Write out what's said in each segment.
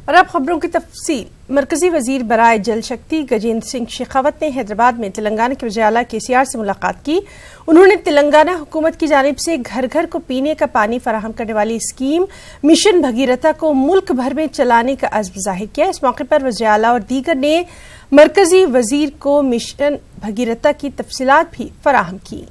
और अब खबरों की तफसील। मरकजी वजीर बराए जल शक्ति गजेंद्र सिंह शेखावत ने हैदराबाद में तेलंगाना के वज़ीर आला KCR से मुलाकात की। उन्होंने तेलंगाना हुकूमत की जानिब से घर घर को पीने का पानी फराहम करने वाली स्कीम मिशन भगीरथा को मुल्क भर में चलाने का अज़्म जाहिर किया। इस मौके पर वज़ीर आला और दीगर ने मरकजी वजीर को मिशन भगीरथा की तफसीलात भी फराहम की।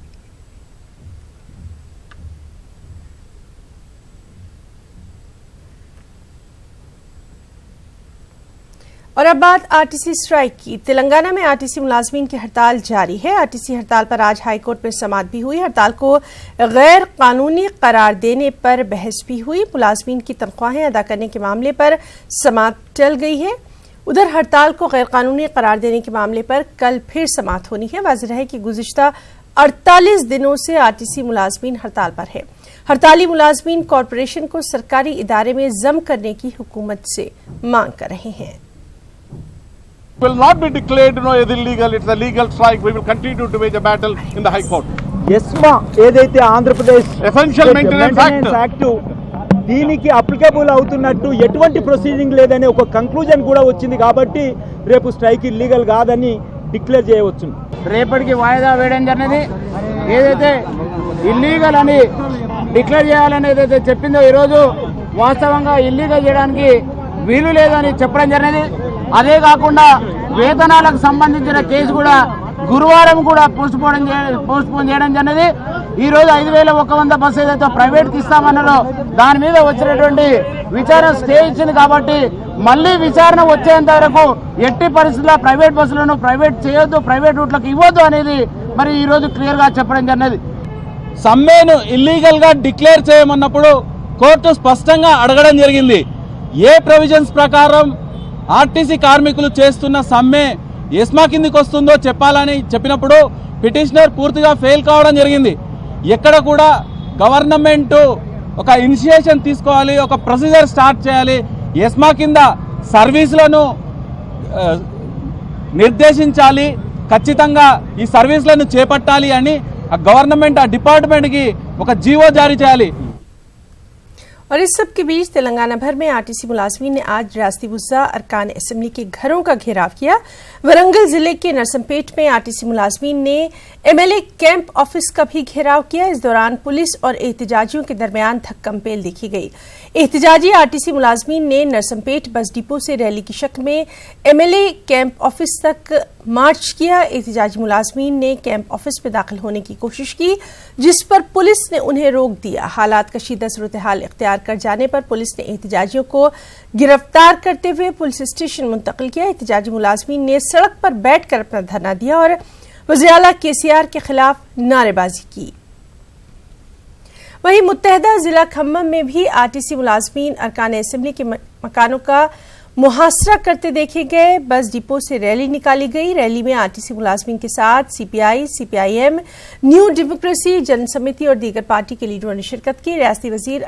और अब बात RTC स्ट्राइक की। तेलंगाना में RTC मुलाजमीन की हड़ताल जारी है। RTC हड़ताल पर आज हाई कोर्ट में समाअत भी हुई। हड़ताल को गैर कानूनी करार देने पर बहस भी हुई। मुलाजमीन की तनख्वाहें अदा करने के मामले पर समाअत टल गई है। उधर हड़ताल को गैर कानूनी करार देने के मामले पर कल फिर समाअत होनी है। वाज़ेह है कि गुज़िश्ता 48 दिनों से RTC मुलाजमीन हड़ताल पर है। हड़ताली मुलाजमीन कॉरपोरेशन को सरकारी इदारे में जम करने की हुकूमत से मांग कर रहे हैं। Will not be declared illegal. It's a legal strike. We will continue to wage a battle in the High Court. ESMA ఏదైతే ఆంధ్రప్రదేశ్ Essential Maintenance యాక్ట్ దీనికి అప్లికబుల్ అవుతున్నట్టు ఎటువంటి ప్రొసీడింగ్ లేదని ఒక కంక్లూజన్ కూడా వచ్చింది కాబట్టి రేపు స్ట్రైక్ ఇల్లీగల్ కాదని డిక్లేర్ చేయవచ్చు. రేపటికి వాయిదా వేయడం జరిగింది. ఏదైతే ఇల్లీగల్ అని డిక్లేర్ చేయాలని ఏదైతే చెప్పిందో ఈ రోజు వాస్తవంగా ఇల్లీగల్ చేయడానికి వీలు లేదని చెప్పడం జరిగింది. అదే కాకుండా వేతనాలకు సంబంధించిన కేసు కూడా గురువారం కూడా పోస్ట్ పోన్ చేయడం జరిగింది. ఈ రోజు 5100 బస్సు ఏదైతే ప్రైవేట్ కి ఇస్తామన్నారో దాని మీద వచ్చినటువంటి విచారణ స్టే ఇచ్చింది కాబట్టి మళ్ళీ విచారణ వచ్చేంత వరకు ఎట్టి పరిస్థితుల్లో ప్రైవేట్ బస్సులను ప్రైవేట్ చేయొద్దు, ప్రైవేట్ రూట్లకు ఇవ్వద్దు అనేది మరి ఈ రోజు క్లియర్ గా చెప్పడం జరిగింది. సమ్మెను ఇల్లీగల్ గా డిక్లేర్ చేయమన్నప్పుడు కోర్టు స్పష్టంగా అడగడం జరిగింది. ఏ ప్రొవిజన్స్ ప్రకారం RTC కార్మికులు చేస్తున్న సమ్మె ఎస్మా కిందికి వస్తుందో చెప్పాలని చెప్పినప్పుడు పిటిషనర్ పూర్తిగా ఫెయిల్ కావడం జరిగింది. ఎక్కడ కూడా గవర్నమెంట్ ఒక ఇనిషియేషన్ తీసుకోవాలి, ఒక ప్రొసీజర్ స్టార్ట్ చేయాలి, ఎస్మా కింద సర్వీసులను నిర్దేశించాలి, ఖచ్చితంగా ఈ సర్వీసులను చేపట్టాలి అని గవర్నమెంట్ ఆ డిపార్ట్మెంట్కి ఒక జీవో జారీ చేయాలి. और इस सब के बीच तेलंगाना भर में RTC मुलाजमीन ने आज रियासती वुज़रा अरकान असेंबली के घरों का घेराव किया। वरंगल जिले के नरसमपेट में RTC मुलाजमीन ने MLA कैंप ऑफिस का भी घेराव किया। इस दौरान पुलिस और एहतजाजियों के दरमियान धक्कमपेल देखी गई। एहतजाजी RTC मुलाजमीन ने नरसमपेट बस डिपो से रैली की शक्ल में MLA कैंप ऑफिस तक मार्च किया। एहतजाजी मुलाजमीन ने कैंप ऑफिस में दाखिल होने की कोशिश की, जिस पर पुलिस ने उन्हें रोक दिया। हालात कशीदा सूरत हाल इख्तियार कर जाने पर पुलिस ने एहतजाजियों को गिरफ्तार करते हुए पुलिस स्टेशन मुंतकिल किया। एहतजाजी मुलाजमीन ने सड़क पर बैठकर अपना धरना दिया और वज़ीर आला KCR के खिलाफ नारेबाजी की। वहीं मुत्तहदा जिला खम्मम में भी RTC मुलाजमीन अरकान असेंबली के मकानों का मुहासरा करते देखे गए। बस डिपो से रैली निकाली गई। रैली में RTC मुलाजमीन के साथ CPI, CPIM, न्यू डेमोक्रेसी, जन समिति और दीगर पार्टी के लीडरों ने शिरकत की। रियासती वजीर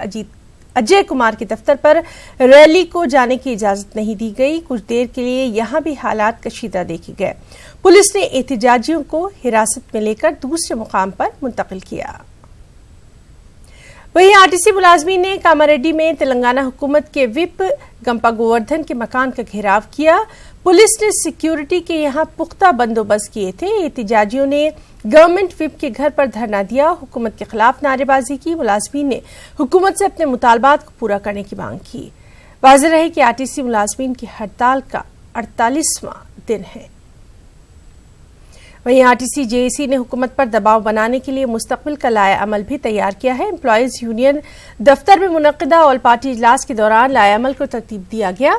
अजय कुमार के दफ्तर पर रैली को जाने की इजाजत नहीं दी गई। कुछ देर के लिए यहां भी हालात कशीदा देखे गए। पुलिस ने एहतजाजियों को हिरासत में लेकर दूसरे मुकाम पर मुंतकिल किया। वहीं RTC मुलाजमीन ने कामारेड्डी में तेलंगाना हुकूमत के विप गंपा गोवर्धन के मकान का घेराव किया। पुलिस ने सिक्योरिटी के यहां पुख्ता बंदोबस्त किए थे। एहतजाजियों ने गवर्नमेंट विप के घर पर धरना दिया, हुकूमत के खिलाफ नारेबाजी की। मुलाजमीन ने हुकूमत से अपने मुतालबात को पूरा करने की मांग की। वाज़ेह है कि RTC मुलाजमीन की हड़ताल का 48वां दिन है। वहीं RTC JAC ने हुकूमत पर दबाव बनाने के लिए मुस्तकबिल का लाया अमल भी तैयार किया है। एम्प्लॉयज यूनियन दफ्तर में मुनक्किदा ऑल पार्टी इजलास के दौरान लाया अमल को तरतीब दिया गया।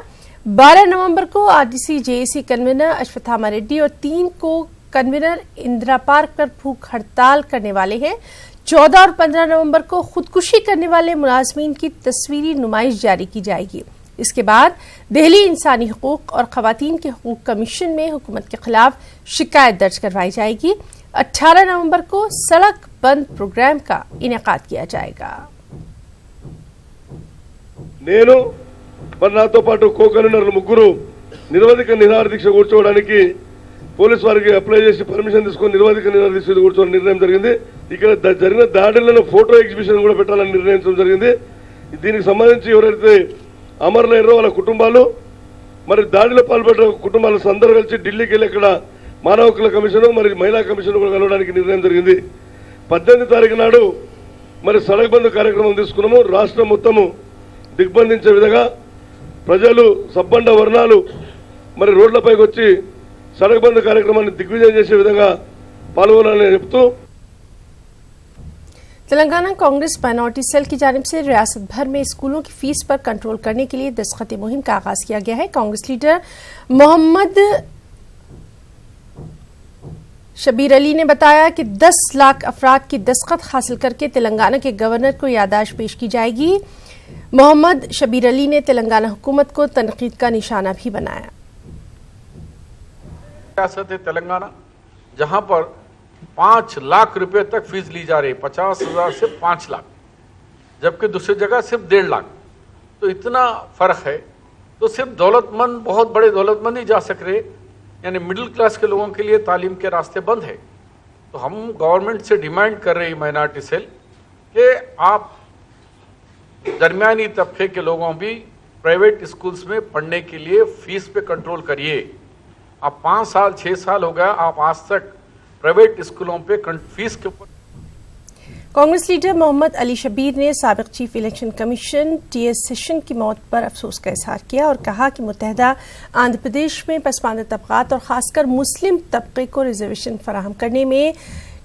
12 नवंबर को RTC JAC convener Ashwatthama Reddy और 3 को कन्वीनर इंदिरा पार्क पर भूख हड़ताल करने वाले हैं। 14 और 15 नवंबर को खुदकुशी करने वाले मुलाजमीन की तस्वीरी नुमाइश जारी की जाएगी। इसके बाद दिल्ली इंसानी हुकूक और खवातीन के हुकूक कमीशन में हुकूमत के खिलाफ शिकायत दर्ज करवाई जाएगी। 18 नवंबर को सड़क बंद प्रोग्राम का इनेकाद किया जाएगा। నేను మరి నాతో పాటు కో-కన్వీనర్లు ముగ్గురు నిరవధిక నిరాహార దీక్ష కూర్చోవడానికి పోలీస్ వారికి అప్లై చేసి పర్మిషన్ తీసుకొని నిరవధిక నిరాహార దీక్ష కూర్చోవడం నిర్ణయం జరిగింది. ఇక్కడ జరిగిన దాడులను ఫోటో ఎగ్జిబిషన్ కూడా పెట్టాలని నిర్ణయించడం జరిగింది. దీనికి సంబంధించి ఎవరైతే అమరులైన వాళ్ళ కుటుంబాలు మరి దాడిలో పాల్పడ్డ కుటుంబాలు అందరూ కలిసి ఢిల్లీకి వెళ్ళి అక్కడ మానవ హక్కుల కమిషన్ మరి మహిళా కమిషన్ కూడా కలవడానికి నిర్ణయం జరిగింది. 18 తారీఖు నాడు మరి సడక్ బంద్ కార్యక్రమం తీసుకున్నాము. రాష్ట్రం మొత్తము దిగ్బంధించే విధంగా ప్రజలు సబ్బండ వర్ణాలు మరి రోడ్లపైకి వచ్చి సడక్ బంద్ కార్యక్రమాన్ని దిగ్విజయం చేసే విధంగా పాల్గొనాలని చెప్తూ तेलंगाना कांग्रेस माइनॉरिटी सेल की जानिब से रियासत भर में स्कूलों की फीस पर कंट्रोल करने के लिए दस्तखत मुहिम का आगाज किया गया है. कांग्रेस लीडर मोहम्मद शबीर अली ने बताया कि 10 लाख अफराद की दस्तखत हासिल करके तेलंगाना के गवर्नर को याददाश्त पेश की जाएगी. मोहम्मद शबीर अली ने तेलंगाना हुकूमत को तनकीद का निशाना भी बनाया. रियासत तेलंगाना जहां पर 5 लाख रुपए तक फीस ली जा रही है, 50,000 से 5 लाख, जबकि दूसरी जगह सिर्फ 1.5 लाख. तो इतना फर्क है. तो सिर्फ दौलतमंद, बहुत बड़े दौलतमंद ही जा सक रहे, यानी मिडिल क्लास के लोगों के लिए तालीम के रास्ते बंद है. तो हम गवर्नमेंट से डिमांड कर रहे हैं माइनॉरिटी सेल कि आप दरमियानी तबके के लोगों भी प्राइवेट स्कूल्स में पढ़ने के लिए फीस पे कंट्रोल करिए. अब 5 साल 6 साल हो गया, आप आज तक प्राइवेट स्कूलों पे फीस के ऊपर. कांग्रेस लीडर मोहम्मद अली शबीर ने साबिक chief election commission TS Seshan की मौत पर अफसोस का इजहार किया और कहा कि मुत्तहदा आंध्र प्रदेश में पसमानदा तबकात और खासकर मुस्लिम तबके को रिजर्वेशन फराहम करने में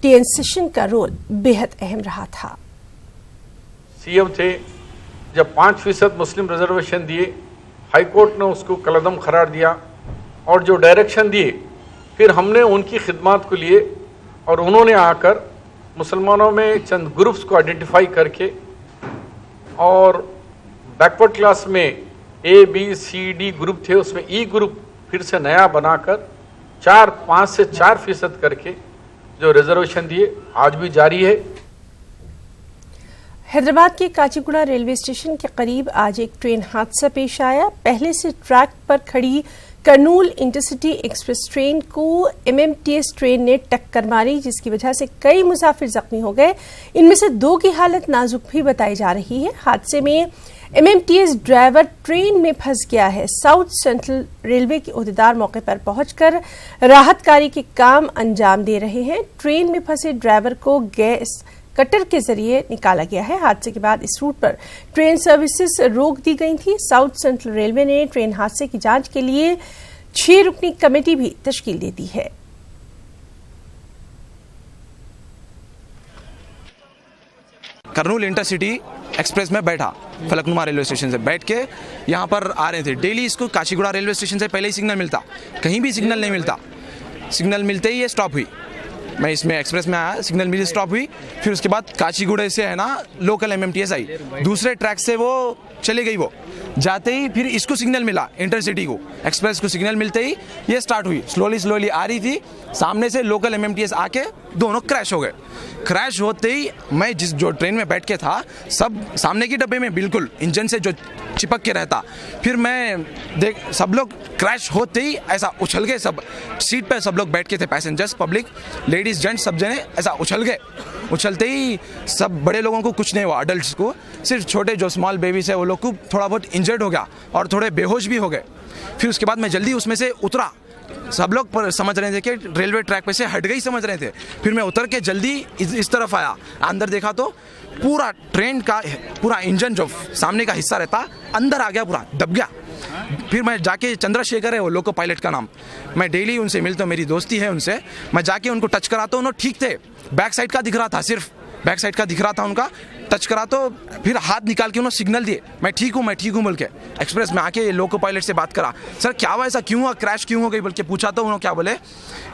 टीएस सेशन का रोल बेहद अहम रहा था. सीएम थे जब 5% मुस्लिम रिजर्वेशन दिए, हाईकोर्ट ने उसको कलदम करार दिया और जो डायरेक्शन दिए, फिर हमने उनकी खिदमत को लिए और उन्होंने आकर मुसलमानों में चंद ग्रुप्स को आइडेंटिफाई करके और बैकवर्ड क्लास में ABCD ग्रुप थे, उसमें E ग्रुप फिर से नया बनाकर 5 से 4% करके जो रिजर्वेशन दिए आज भी जारी है. हैदराबाद के काचीगुड़ा रेलवे स्टेशन के करीब आज एक ट्रेन हादसा पेश आया. पहले से ट्रैक पर खड़ी कर्नूल इंटरसिटी एक्सप्रेस ट्रेन को MMTS ट्रेन ने टक्कर मारी, जिसकी वजह से कई मुसाफिर जख्मी हो गए. इनमें से 2 की हालत नाजुक भी बताई जा रही है. हादसे में MMTS ड्राइवर ट्रेन में फंस गया है. साउथ सेंट्रल रेलवे के ओहदेदार मौके पर पहुंचकर राहत कार्य के काम अंजाम दे रहे हैं. ट्रेन में फंसे ड्राइवर को गैस कटर के जरिए निकाला गया है. हादसे के बाद इस रूट पर ट्रेन सर्विसेज रोक दी गई थी. साउथ सेंट्रल रेलवे ने ट्रेन हादसे की जांच के लिए 6 रुकनी कमेटी भी तश्कील दे दी है. कर्नूल इंटरसिटी एक्सप्रेस में बैठा, फलकनुमा रेलवे स्टेशन से बैठ के यहाँ पर आ रहे थे. डेली इसको काचीगुड़ा रेलवे स्टेशन से पहले ही सिग्नल मिलता, कहीं भी सिग्नल नहीं मिलता. सिग्नल मिलते ही ये स्टॉप हुई. मैं इसमें एक्सप्रेस में आया, सिग्नल मिली, स्टॉप हुई. फिर उसके बाद काचीगुड़े से है ना लोकल MMTS आई, दूसरे ट्रैक से वो चली गई. वो जाते ही फिर इसको सिग्नल मिला, इंटरसिटी को एक्सप्रेस को सिग्नल मिलते ही ये स्टार्ट हुई. स्लोली आ रही थी, सामने से लोकल MMTS आके दोनों क्रैश हो गए. क्रैश होते ही मैं जो ट्रेन में बैठ के था, सब सामने की डब्बे में बिल्कुल इंजन से जो चिपक के रहता. फिर मैं सब लोग क्रैश होते ही ऐसा उछल गए. सब सीट पे सब लोग बैठ के थे, पैसेंजर्स, पब्लिक, लेडीज, जेंट्स, सब जने ऐसा उछल गए. उछलते ही सब बड़े लोगों को कुछ नहीं हुआ, अडल्ट्स को, सिर्फ छोटे जो स्मॉल बेबीज है वो लोग को थोड़ा बहुत इंजर्ड हो गया और थोड़े बेहोश भी हो गए. फिर उसके बाद मैं जल्दी उसमें से उतरा. सब लोग पर समझ रहे थे कि रेलवे ट्रैक पे से हट गई, समझ रहे थे. फिर मैं उतर के जल्दी इस तरफ आया. अंदर देखा तो पूरा ट्रेन का पूरा इंजन जो सामने का हिस्सा रहता अंदर आ गया, पूरा दब गया. फिर मैं जाके, चंद्रशेखर है वो लोको पायलट का नाम, मैं डेली उनसे मिलता हूँ, मेरी दोस्ती है उनसे. मैं जाके उनको टच कराता हूँ, उन्होंने ठीक थे. बैक साइड का दिख रहा था, सिर्फ बैक साइड का दिख रहा था उनका. टच करा तो फिर हाथ निकाल के उन्होंने सिग्नल दिए, मैं ठीक हूँ बोल के. एक्सप्रेस में आके लोको पायलट से बात करा, सर क्या हुआ, ऐसा क्यों हुआ, क्रैश क्यों हो गई बोल के पूछा. तो उन्होंने क्या बोले,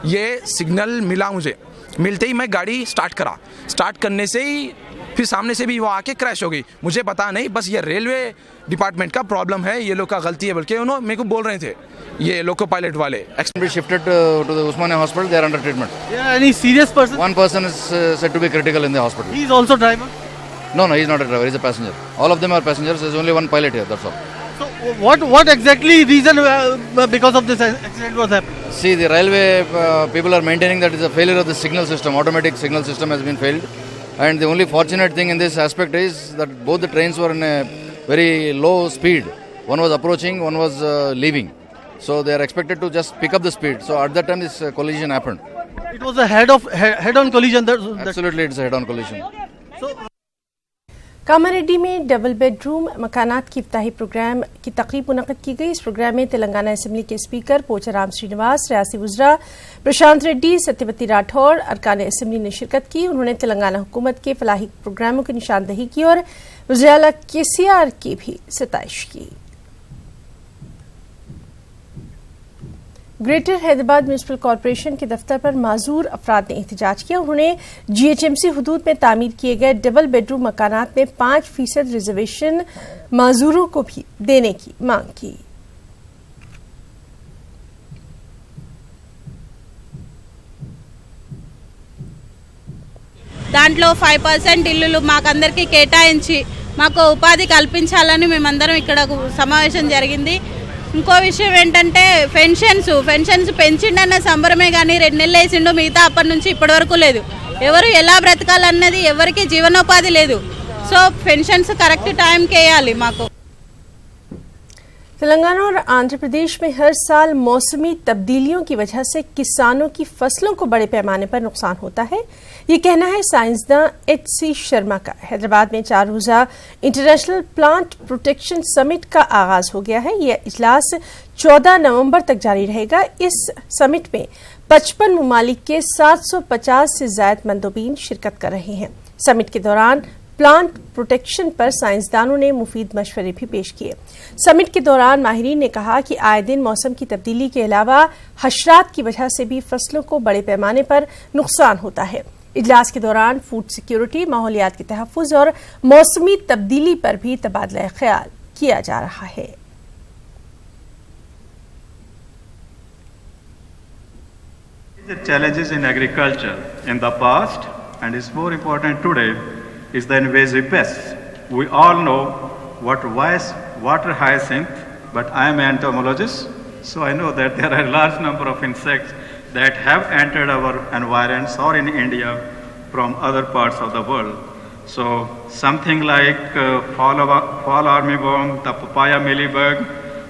ये सिग्नल मिला मुझे, मिलते ही मैं गाड़ी स्टार्ट करा. स्टार्ट करने से ही फिर सामने से भी वो आके क्रैश हो गई. मुझे पता नहीं, बस ये रेलवे डिपार्टमेंट का प्रॉब्लम है, ये लोग का गलती है बोल के उन्होंने मेरे को बोल रहे थे, ये लोको पायलट वाले. Shifted to the Usmania hospital. They are under treatment. Yeah, any serious person? One person is said to be critical in the hospital. He is also driver? No, he's not a driver. He's a passenger. All of them are passengers. There's only one pilot here. That's all. So what exactly reason because of this accident was happening? See, the railway people are maintaining that it's a failure of the signal system. Automatic signal system has been failed. And the only fortunate thing in this aspect is that both the trains were in a very low speed. One was approaching, one was leaving. So they are expected to just pick up the speed. So at that time this collision happened. It was a head-on collision. Absolutely, it's a head-on collision. Kamareddy में double bedroom मकानात की इफ्ताही programme की तकरीब मुनक़िद की गई। इस programme में Telangana assembly के speaker Pocharam Srinivas, Reasi वज़रा प्रशांत रेड्डी, सत्यवती राठौड़, अरकान असेंबली ने शिरकत की। उन्होंने तेलंगाना हुकूमत के फलाही प्रोग्रामों की निशानदही की और वज़ीर आला केसीआर की भी सताइश की। ग्रेटर हैदराबाद म्यूनिसिपल कॉरपोरेशन के दफ्तर पर माजूर अफराद ने एहतजाज किया। उन्होंने GHMC हुदूद में तामीर किए गए डबल बेडरूम मकानात में 5% रिजर्वेशन माजूरों को भी देने की मांग की। దాంట్లో 5% ఇల్లులు మాకందరికీ కేటాయించి మాకు ఉపాధి కల్పించాలని మేమందరం ఇక్కడ సమావేశం జరిగింది। ఇంకో విషయం ఏంటంటే పెన్షన్స్ పెంచిండన్న సంబరమే కానీ 2 నెలలు వేసిండు, మిగతా అప్పటి నుంచి ఇప్పటి వరకు లేదు। ఎవరు ఎలా బ్రతకాలన్నది ఎవరికి జీవనోపాధి లేదు। సో పెన్షన్స్ కరెక్ట్ టైంకి వేయాలి మాకు। तेलंगाना और आंध्र प्रदेश में हर साल मौसमी तब्दीलियों की वजह से किसानों की फसलों को बड़े पैमाने पर नुकसान होता है। ये कहना है साइंसदान HC शर्मा का। हैदराबाद में 4 रोज़ा इंटरनेशनल प्लांट प्रोटेक्शन समिट का आगाज हो गया है। यह इजलास 14 नवंबर तक जारी रहेगा। इस समिट में 55 ममालिक के 750 से ज्यादा मंदोबीन शिरकत कर रहे हैं। समिट के दौरान प्लांट प्रोटेक्शन पर साइंसदानों ने मुफीद मशवरे भी पेश किए। समिट के दौरान माहिरीन ने कहा कि आए दिन मौसम की तब्दीली के अलावा हशरात की वजह से भी फसलों को बड़े पैमाने पर नुकसान होता है। इजलास के दौरान फूड सिक्योरिटी, माहौलियात के तहफ़्फ़ुज़ और मौसमी तब्दीली पर भी तबादला ख्याल किया जा रहा है। The challenges in agriculture in the past and is more important today is the invasive pests. We all know what water hyacinth, but I am an entomologist, so I know that there are a large number of insects that have entered our environs or in India from other parts of the world. So something like fall armyworm, the papaya mealybug,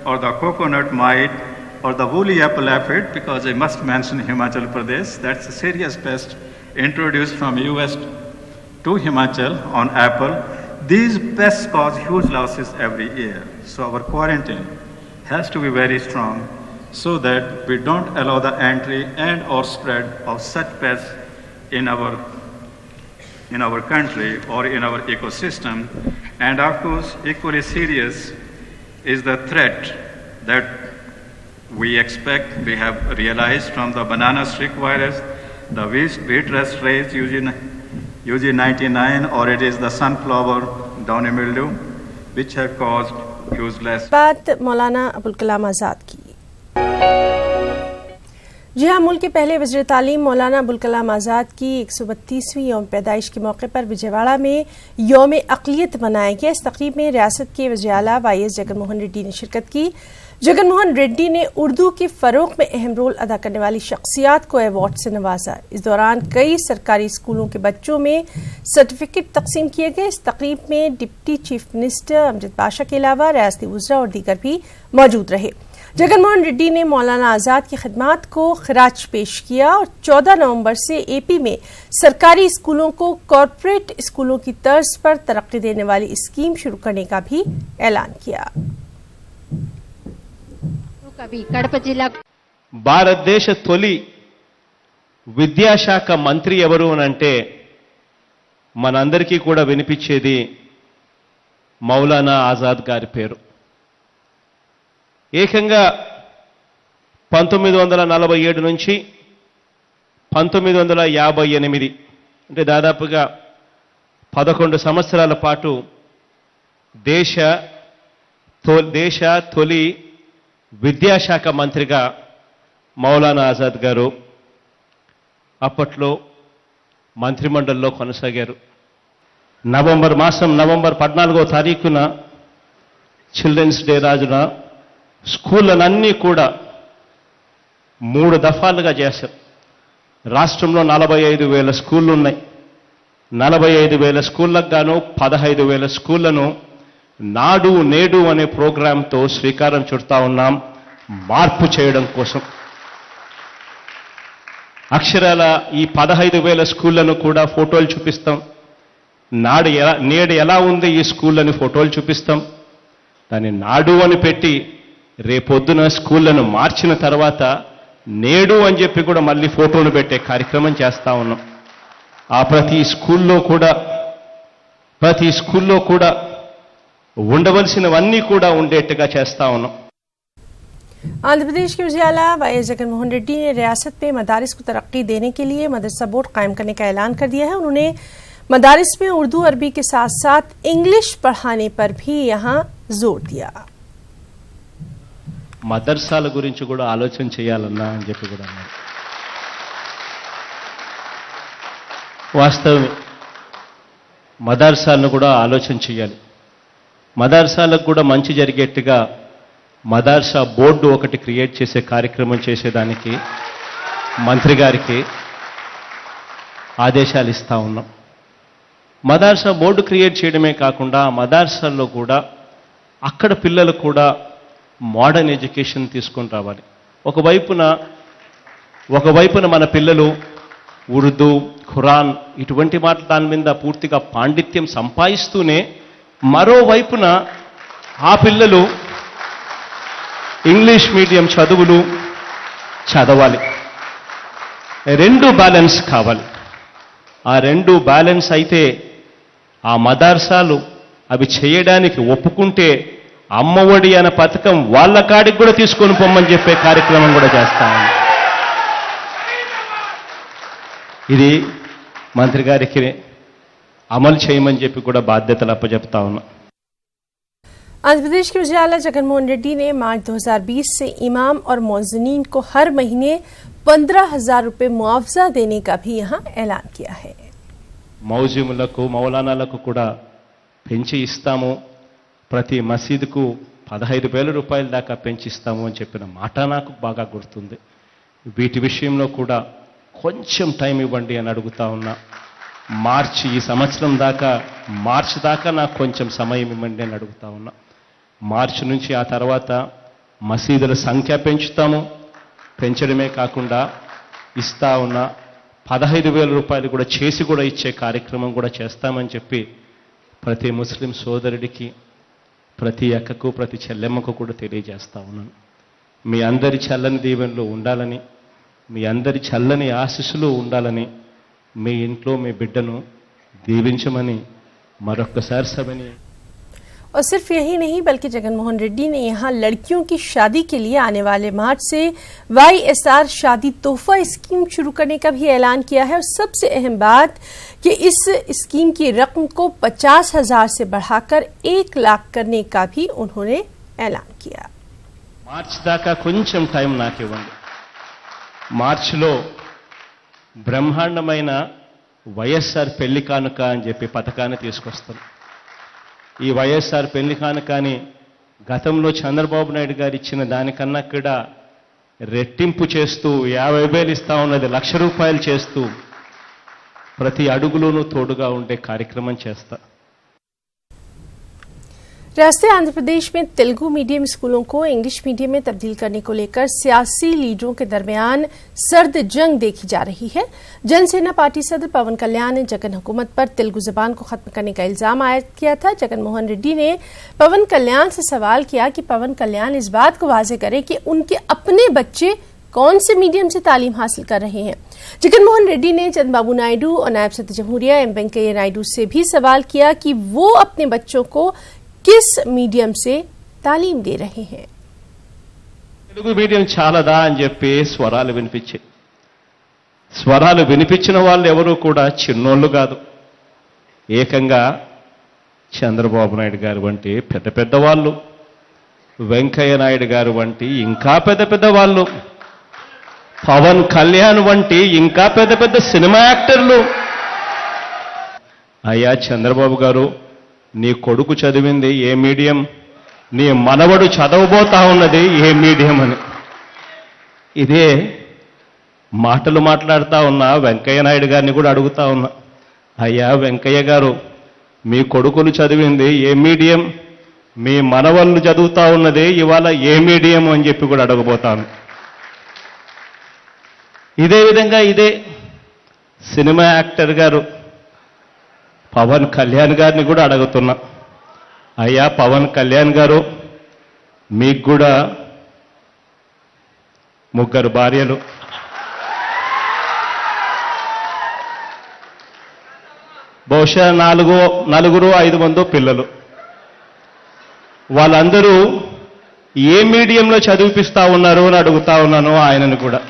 or the coconut mite, or the woolly apple aphid, because I must mention Himachal Pradesh, that's a serious pest introduced from US to Himachal on apple. These pests cause huge losses every year. So our quarantine has to be very strong so that we don't allow the entry and or spread of such pests in our country or in our ecosystem. And of course, equally serious is the threat that we expect, we have realized from the banana streak virus, the wheat rust rays UG99, or it is the sunflower downy mildew, which have caused huge loss. बात मौलाना अबुल कलाम आज़ाद की। जी हाँ, मुल्क के पहले वज़ीर तालीम मौलाना अबुल कलाम आज़ाद की 132वीं यौम पैदाइश के मौके पर विजयवाड़ा में यौम अक़लियत मनाया गया। इस तक़रीब में रियासत के वज़ीर आला YS जगनमोहन रेड्डी ने शिरकत की। जगनमोहन रेड्डी ने उर्दू के फ़रोग़ में अहम रोल अदा करने वाली शख्सियात को अवार्ड से नवाजा। इस दौरान कई सरकारी स्कूलों के बच्चों में सर्टिफिकेट तकसीम किए गए। इस तक़रीब में डिप्टी चीफ मिनिस्टर अमजद बाशा के अलावा रियासती वज़रा और दीगर भी मौजूद रहे। जगनमोहन रेड्डी ने मौलाना आज़ाद की खिदमात को खराज पेश किया और 14 नवंबर से AP में सरकारी स्कूलों को कॉरपोरेट स्कूलों की तर्ज पर तरक्की देने वाली स्कीम शुरू करने का भी ऐलान किया। భారతదేశ తొలి విద్యాశాఖ మంత్రి ఎవరు అనంటే మనందరికీ కూడా వినిపించేది మౌలానా ఆజాద్ గారి పేరు. ఏకంగా 1947 నుంచి 1958 అంటే దాదాపుగా 11 సంవత్సరాల పాటు దేశ తొలి విద్యాశాఖ మంత్రిగా మౌలానా ఆజాద్ గారు అప్పట్లో మంత్రిమండలిలో కొనసాగారు. నవంబర్ 14వ తారీఖున చిల్డ్రన్స్ డే రోజున స్కూళ్ళనన్నీ కూడా 3 దఫాలుగా చేశారు. రాష్ట్రంలో 45,000 స్కూళ్ళు ఉన్నాయి. 45,000 స్కూళ్ళకు గాను 15,000 స్కూళ్లను నాడు నేడు అనే ప్రోగ్రాంతో శ్రీకారం చుడతా ఉన్నాం మార్పు చేయడం కోసం. అక్షరాల ఈ 15,000 స్కూళ్లను కూడా ఫోటోలు చూపిస్తాం. నేడు ఎలా ఉంది ఈ స్కూళ్ళని ఫోటోలు చూపిస్తాం. దాన్ని నాడు అని పెట్టి రేపొద్దున స్కూళ్లను మార్చిన తర్వాత నేడు అని చెప్పి కూడా మళ్ళీ ఫోటోలు పెట్టే కార్యక్రమం చేస్తా ఉన్నాం. ఆ ప్రతి స్కూల్లో కూడా ఉండవలసినవన్నీ కూడా ఉండేట్టుగా చేస్తా ఉన్నాం. आंध्र प्रदेश के वज़ीर-ए-आला वाई.एस. जगनमोहन रेड्डी ने रियासत में मदारिस को तरक्की देने के लिए मदरसा बोर्ड कायम करने का ऐलान कर दिया है. उन्होंने मदारिस में उर्दू अरबी के साथ साथ इंग्लिश पढ़ाने पर भी यहाँ जोर दिया. మదర్సాల గురించి కూడా ఆలోచన చేయాలన్నా అని చెప్పి కూడా అన్నారు. వాస్తవమే, మదర్సాలను కూడా ఆలోచన చేయాలి. మదర్సాలకు కూడా మంచి జరిగేట్టుగా మదర్సా బోర్డు ఒకటి క్రియేట్ చేసే కార్యక్రమం చేసేదానికి మంత్రి గారికి ఆదేశాలు ఇస్తా ఉన్నాం. మదర్సా బోర్డు క్రియేట్ చేయడమే కాకుండా మదర్సాల్లో కూడా అక్కడ పిల్లలు కూడా మోడర్న్ ఎడ్యుకేషన్ తీసుకొని రావాలి. ఒకవైపున మన పిల్లలు ఉర్దూ, ఖురాన్ ఇటువంటి మాటలు దాని మీద పూర్తిగా పాండిత్యం సంపాదిస్తూనే మరోవైపున ఆ పిల్లలు ఇంగ్లీష్ మీడియం చదువులు చదవాలి. రెండు బ్యాలెన్స్ కావాలి. ఆ రెండు బ్యాలెన్స్ అయితే ఆ మదర్సాలు అవి చేయడానికి ఒప్పుకుంటే అమ్మఒడి అనే పథకం వాళ్ళ కాడికి కూడా తీసుకొని పొమ్మని చెప్పే కార్యక్రమం కూడా చేస్తామని ఇది మంత్రి గారికి అమలు చేయమని చెప్పి కూడా బాధ్యతలు అప్పచెప్తా ఉన్నా. आंध्र प्रदेश के वज़ीर-ए-आला जगनमोहन रेड्डी ने मार्च 2020 से इमाम और मौज़िनीन को हर महीने 15,000 रुपए मुआवजा देने का भी यहाँ ऐलान किया है. మౌజిములకు మౌలానాలకు కూడా పెంచి ఇస్తాము, ప్రతి మసీదుకు 15,000 రూపాయల దాకా పెంచిస్తాము అని చెప్పిన మాట నాకు బాగా గుర్తుంది. వీటి విషయంలో కూడా కొంచెం టైం ఇవ్వండి అని అడుగుతా ఉన్నా. ఈ సంవత్సరం దాకా మార్చి దాకా నాకు కొంచెం సమయం ఇవ్వండి అని అడుగుతా ఉన్నా. మార్చి నుంచి ఆ తర్వాత మసీదుల సంఖ్య పెంచుతాము. పెంచడమే కాకుండా ఇస్తా ఉన్న 15,000 రూపాయలు కూడా చేసి కూడా ఇచ్చే కార్యక్రమం కూడా చేస్తామని చెప్పి ప్రతి ముస్లిం సోదరుడికి, ప్రతి అక్కకు, ప్రతి చెల్లెమ్మకు కూడా తెలియజేస్తా ఉన్నాను. మీ అందరి చల్లని దీవెనలు ఉండాలని, మీ అందరి చల్లని ఆశీస్సులు ఉండాలని, మీ ఇంట్లో మీ బిడ్డను దీవించమని మరొక్కసారి సభని. और सिर्फ यही नहीं बल्कि जगनमोहन रेड्डी ने यहाँ लड़कियों की शादी के लिए आने वाले मार्च से YSR शादी तोहफा स्कीम शुरू करने का भी ऐलान किया है. और सबसे अहम बात कि इस स्कीम की रकम को 50,000 से बढ़ाकर 1 लाख करने का भी उन्होंने ऐलान किया. మార్చి దాకా కొంచెం టైం నాకు ఇవ్వండి. మార్చిలో బ్రహ్మాండమైన వైఎస్ఆర్ పెళ్లి కానుక అని చెప్పి పథకాన్ని తీసుకొస్తాం. ఈ వైఎస్ఆర్ పెళ్లి కానుకని గతంలో చంద్రబాబు నాయుడు గారు ఇచ్చిన దానికన్నా కూడా రెట్టింపు చేస్తూ 50,000 ఇస్తా ఉన్నది 1,00,000 రూపాయలు చేస్తూ ప్రతి అడుగులోనూ తోడుగా ఉండే కార్యక్రమం చేస్తా. रियासत आंध्र प्रदेश में तेलुगु मीडियम स्कूलों को इंग्लिश मीडियम में तब्दील करने को लेकर सियासी लीडरों के दरमियान सर्द जंग देखी जा रही है. जनसेना पार्टी सदर पवन कल्याण ने जगन हुकूमत पर तेलुगु जबान को खत्म करने का इल्जाम आयद किया था. जगनमोहन रेड्डी ने पवन कल्याण से सवाल किया कि पवन कल्याण इस बात को वाजे करें कि उनके अपने बच्चे कौन से मीडियम से तालीम हासिल कर रहे हैं. जगनमोहन रेड्डी ने चंद्रबाबू नायडू और नायब सदर जमहूरिया एम वेंकैया नायडू से भी सवाल किया कि वो अपने बच्चों को किस मीडियम से तालीम दे रहे हैं. తెలుగు మీడియం చాలదా అని చెప్పి స్వరాలు వినిపించిన వాళ్ళు ఎవరు కూడా చిన్నోళ్ళు కాదు. ఏకంగా చంద్రబాబు నాయుడు గారు వంటి పెద్ద పెద్ద వాళ్ళు, వెంకయ్య నాయుడు గారు వంటి ఇంకా పెద్ద పెద్ద వాళ్ళు, పవన్ కళ్యాణ్ వంటి ఇంకా పెద్ద పెద్ద సినిమా యాక్టర్లు. అయ్యా చంద్రబాబు గారు, నీ కొడుకు చదివింది ఏ మీడియం, నీ మనవడు చదవబోతా ఉన్నది ఏ మీడియం అని ఇదే మాటలు మాట్లాడుతూ ఉన్నా వెంకయ్య నాయుడు గారిని కూడా అడుగుతా ఉన్నా. అయ్యా వెంకయ్య గారు, మీ కొడుకులు చదివింది ఏ మీడియం, మీ మనవళ్ళు చదువుతా ఉన్నదే ఇవాళ ఏ మీడియం అని చెప్పి కూడా అడగబోతాను. ఇదే విధంగా ఇదే సినిమా యాక్టర్ గారు పవన్ కళ్యాణ్ గారిని కూడా అడుగుతున్నా, అయ్యా పవన్ కళ్యాణ్ గారు, మీకు కూడా 3 భార్యలు, బహుశా 4-5 మంది పిల్లలు, వాళ్ళందరూ ఏ మీడియంలో చదివిపిస్తా ఉన్నారు అని అడుగుతా ఉన్నాను ఆయనను కూడా.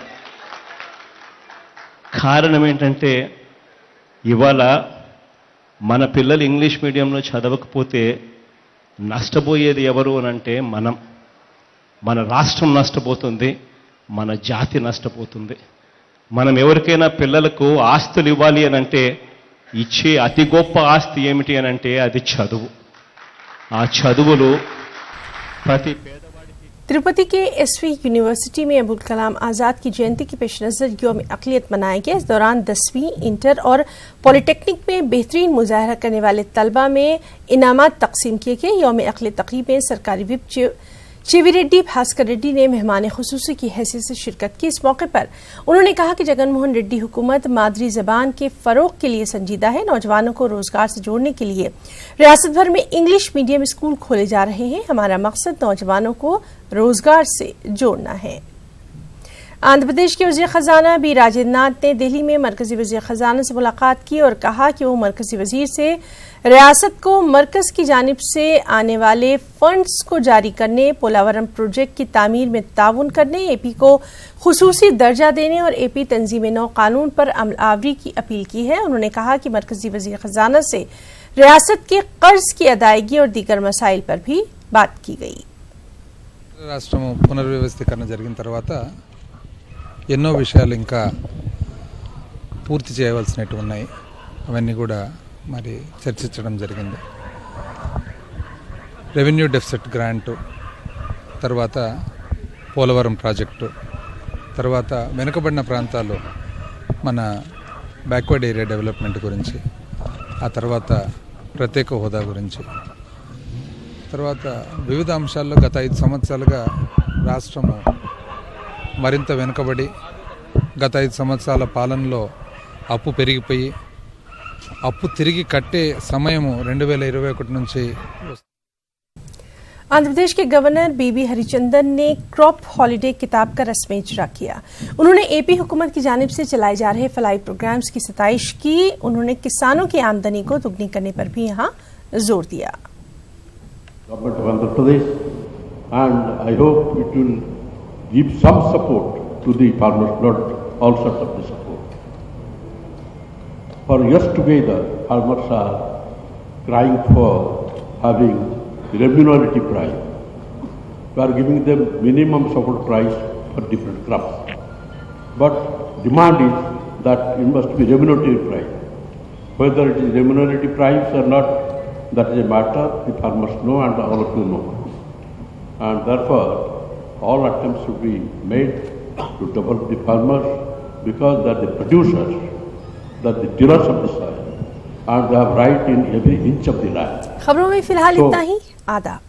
కారణం ఏంటంటే ఇవాళ మన పిల్లలు ఇంగ్లీష్ మీడియంలో చదవకపోతే నష్టపోయేది ఎవరు అని అంటే మన రాష్ట్రం నష్టపోతుంది, మన జాతి నష్టపోతుంది. మనం ఎవరికైనా పిల్లలకు ఆస్తులు ఇవ్వాలి అని అంటే ఇచ్చే అతి గొప్ప ఆస్తి ఏమిటి అని అంటే అది చదువు. ఆ చదువులు ప్రతి तिरुपति के एसवी यूनिवर्सिटी में अबुल कलाम आज़ाद की जयंती के पेश नज़र यौम अक़लियत मनाया गया। इस दौरान 10वीं, इंटर और पॉलिटेक्निक में बेहतरीन मुजाहरा करने वाले तलबा में इनामात तकसीम किए गए। यौम अक़लियत तक़रीब में सरकारी विप चिविरेड्डी भास्कर रेड्डी ने मेहमान खुसूसी की हैसियत से शिरकत की। इस मौके पर उन्होंने कहा कि जगन मोहन रेड्डी हुकूमत मादरी ज़बान के फ़रोग़ के लिए संजीदा है। नौजवानों को रोज़गार से जोड़ने के लिए रियासत भर में इंग्लिश मीडियम स्कूल खोले जा रहे हैं। हमारा मकसद नौजवानों को रोज़गार से जोड़ना है। आंध्र प्रदेश के वज़ीर ख़जाना बी राजेंद्र नाथ ने दिल्ली में मरकज़ी वज़ीर ख़जाना से मुलाकात की और कहा कि वो मरकज़ी वज़ीर से रियासत को मरकज़ की जानिब से आने वाले फंड्स को जारी करने, पोलावरम प्रोजेक्ट की तामीर में ताउन करने, एपी को खुसूसी दर्जा देने और एपी तंजीम नौ कानून पर अमल आवरी की अपील की है। उन्होंने कहा कि मरकज़ी वज़ीर ख़जाना से रियासत के कर्ज की अदायगी और दीगर मसाइल पर भी बात की गई। రాష్ట్రం పునర్వ్యవస్థీకరణ జరిగిన తర్వాత ఎన్నో విషయాలు ఇంకా పూర్తి చేయవలసినవి ఉన్నాయి. అవన్నీ కూడా మరి చర్చించడం జరిగింది. రెవెన్యూ డెఫిసిట్ గ్రాంటు, తర్వాత పోలవరం ప్రాజెక్టు, తర్వాత వెనుకబడిన ప్రాంతాల్లో మన బ్యాక్వర్డ్ ఏరియా డెవలప్మెంట్ గురించి, ఆ తర్వాత ప్రత్యేక హోదా గురించి, తర్వాత వివిధ అంశాల్లో గత 5 సంవత్సరాలుగా రాష్ట్రము మరింత వెనుకబడి, గత 5 సంవత్సరాల పాలనలో అప్పు పెరిగిపోయి అప్పు తిరిగి కట్టే సమయము 2021 నుంచి. आंध्र प्रदेश के गवर्नर बीबी हरिचंदन ने क्रॉप हॉलिडे किताब का रस्म इजरा किया। उन्होंने एपी हुकूमत की जानिब से चलाए जा रहे फलाई प्रोग्राम्स की सताइश की। उन्होंने किसानों की आमदनी को दुगनी करने पर भी यहाँ जोर दिया। Government of Andhra Pradesh, and I hope it will give some support to the farmers, not all sorts of the support. For years together, farmers are crying for having remunerative price. We are giving them minimum support price for different crops. But demand is that it must be remunerative price. Whether it is remunerative price or not, that is a matter the farmers know and all of you know. And therefore, all attempts should be made to develop the farmers, because they are the producers, they are the tillers of the soil, and they have right in every inch of the land. खबरों में फिलहाल इतना ही। आदाब।